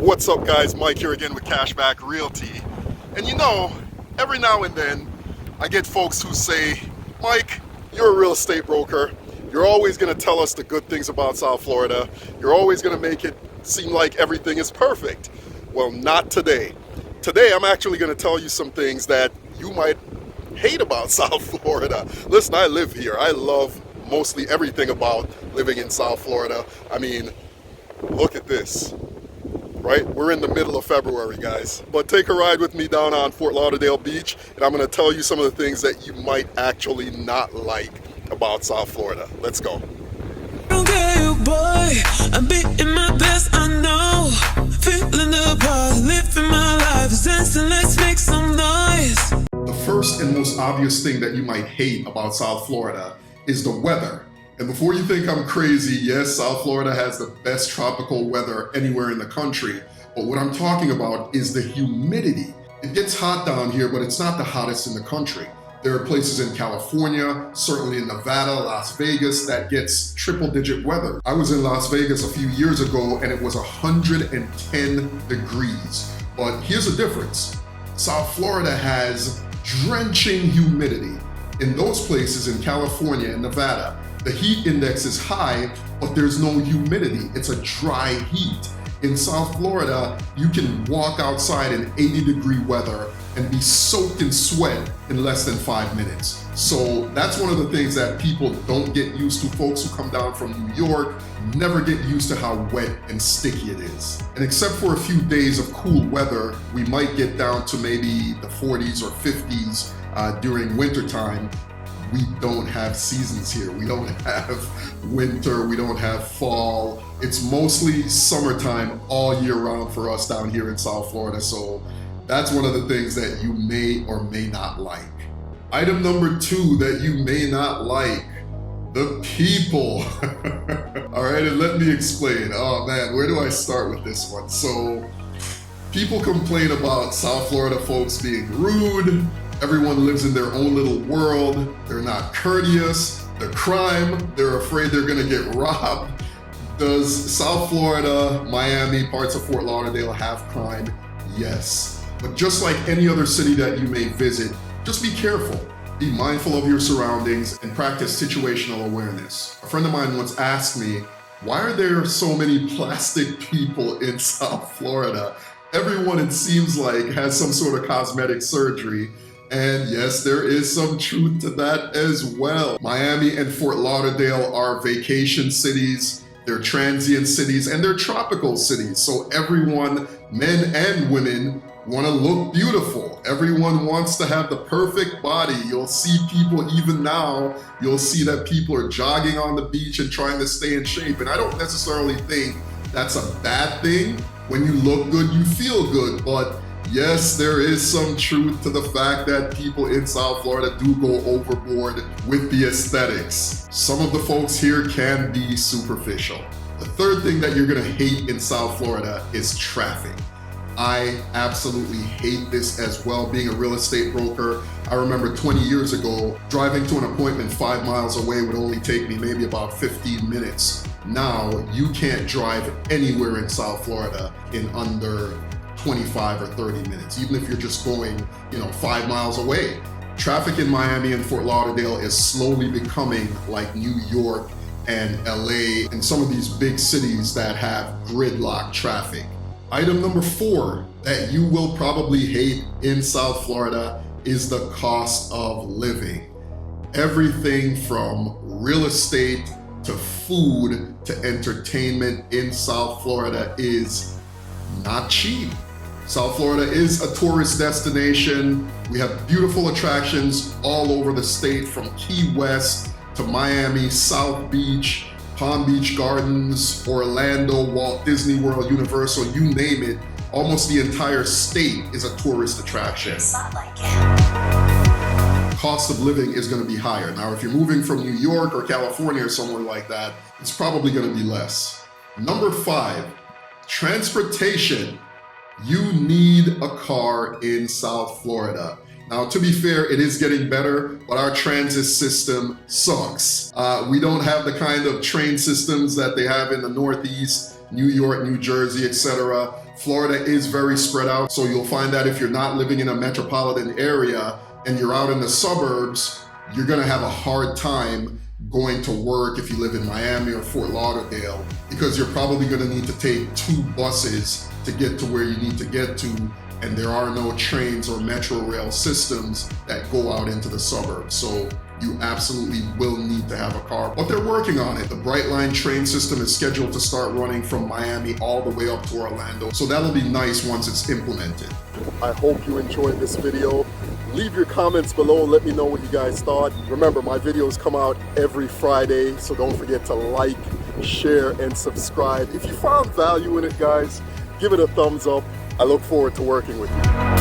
What's up, guys? Mike here again with Cashback Realty. And you know, every now and then I get folks who say, Mike, you're a real estate broker. You're always going to tell us the good things about South Florida. You're always going to make it seem like everything is perfect. Well, not today. Today I'm actually going to tell you some things that you might hate about South Florida. Listen, I live here. I love mostly everything about living in South Florida. I mean, look at this. Right? We're in the middle of February, guys. But take a ride with me down on Fort Lauderdale Beach, and I'm going to tell you some of the things that you might actually not like about South Florida. Let's go. Don't get you, boy. I'm beating my best, I know. Feeling the buzz, living my life. Dancing, let's make some noise. The first and most obvious thing that you might hate about South Florida is the weather. And before you think I'm crazy, yes, South Florida has the best tropical weather anywhere in the country. But what I'm talking about is the humidity. It gets hot down here, but it's not the hottest in the country. There are places in California, certainly in Nevada, Las Vegas, that gets triple-digit weather. I was in Las Vegas a few years ago, and it was 110 degrees. But here's the difference. South Florida has drenching humidity. In those places in California and Nevada, the heat index is high, but there's no humidity. It's a dry heat. In South Florida, you can walk outside in 80-degree weather and be soaked in sweat in less than 5 minutes. So that's one of the things that people don't get used to. Folks who come down from New York never get used to how wet and sticky it is. And except for a few days of cool weather, we might get down to maybe the 40s or 50s during wintertime. We don't have seasons here. We don't have winter, we don't have fall. It's mostly summertime all year round for us down here in South Florida. So that's one of the things that you may or may not like. Item number 2 that you may not like, the people. All right, and let me explain. Oh man, where do I start with this one? So people complain about South Florida folks being rude. Everyone lives in their own little world. They're not courteous. The crime, they're afraid they're gonna get robbed. Does South Florida, Miami, parts of Fort Lauderdale have crime? Yes. But just like any other city that you may visit, just be careful. Be mindful of your surroundings and practice situational awareness. A friend of mine once asked me, why are there so many plastic people in South Florida? Everyone, it seems like, has some sort of cosmetic surgery. And yes, there is some truth to that as well. Miami and Fort Lauderdale are vacation cities, they're transient cities, and they're tropical cities. So everyone, men and women, want to look beautiful. Everyone wants to have the perfect body. You'll see people, even now, you'll see that people are jogging on the beach and trying to stay in shape. And I don't necessarily think that's a bad thing. When you look good, you feel good. But yes, there is some truth to the fact that people in South Florida do go overboard with the aesthetics. Some of the folks here can be superficial. The third thing that you're gonna hate in South Florida is traffic. I absolutely hate this as well. Being a real estate broker, I remember 20 years ago, driving to an appointment 5 miles away would only take me maybe about 15 minutes. Now, you can't drive anywhere in South Florida in under 25 or 30 minutes, even if you're just going, 5 miles away. Traffic in Miami and Fort Lauderdale is slowly becoming like New York and LA and some of these big cities that have gridlock traffic. Item number 4 that you will probably hate in South Florida is the cost of living. Everything from real estate to food to entertainment in South Florida is not cheap. South Florida is a tourist destination. We have beautiful attractions all over the state, from Key West to Miami, South Beach, Palm Beach Gardens, Orlando, Walt Disney World, Universal, you name it. Almost the entire state is a tourist attraction. Cost of living is going to be higher. Now, if you're moving from New York or California or somewhere like that, it's probably going to be less. Number 5, transportation. You need a car in South Florida. Now, to be fair, it is getting better, but our transit system sucks. We don't have the kind of train systems that they have in the Northeast, New York, New Jersey, etc. Florida is very spread out, so you'll find that if you're not living in a metropolitan area and you're out in the suburbs, you're gonna have a hard time going to work if you live in Miami or Fort Lauderdale, because you're probably gonna need to take 2 buses to get to where you need to get to, and there are no trains or metro rail systems that go out into the suburbs. So you absolutely will need to have a car, but they're working on it. The Brightline train system is scheduled to start running from Miami all the way up to Orlando. So that'll be nice once it's implemented. I hope you enjoyed this video. Leave your comments below, let me know what you guys thought. Remember, my videos come out every Friday, so don't forget to like, share, and subscribe. If you found value in it, guys, give it a thumbs up. I look forward to working with you.